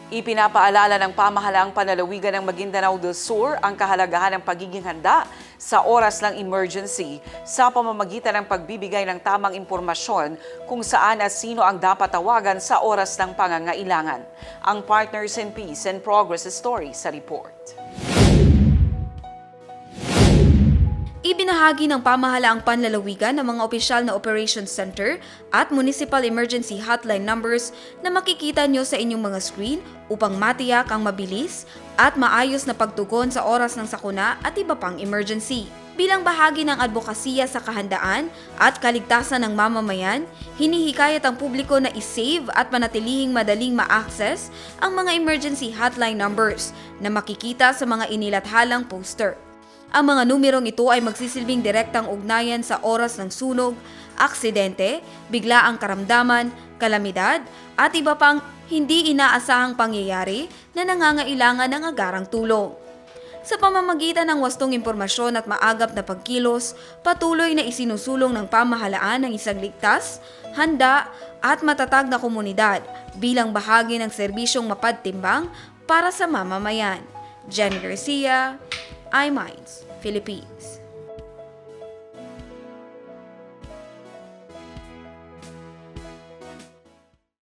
Ipinapaalala ng pamahalaang panlalawigan ng Maguindanao del Sur ang kahalagahan ng pagiging handa sa oras ng emergency sa pamamagitan ng pagbibigay ng tamang impormasyon kung saan at sino ang dapat tawagan sa oras ng pangangailangan. Ang Partners in Peace and Progress story sa report. Ibinahagi ng pamahalaang panlalawigan ng mga opisyal na Operations Center at Municipal Emergency Hotline numbers na makikita nyo sa inyong mga screen upang matiyak ang mabilis at maayos na pagtugon sa oras ng sakuna at iba pang emergency. Bilang bahagi ng advokasya sa kahandaan at kaligtasan ng mamamayan, hinihikayat ang publiko na isave at manatilihing madaling ma-access ang mga emergency hotline numbers na makikita sa mga inilathalang poster. Ang mga numerong ito ay magsisilbing direktang ugnayan sa oras ng sunog, aksidente, biglaang karamdaman, kalamidad, at iba pang hindi inaasahang pangyayari na nangangailangan ng agarang tulong. Sa pamamagitan ng wastong impormasyon at maagap na pagkilos, patuloy na isinusulong ng pamahalaan ng isang ligtas, handa at matatag na komunidad bilang bahagi ng serbisyong mapagtimbang para sa mamamayan. Jenny Garcia, iMinds, Philippines.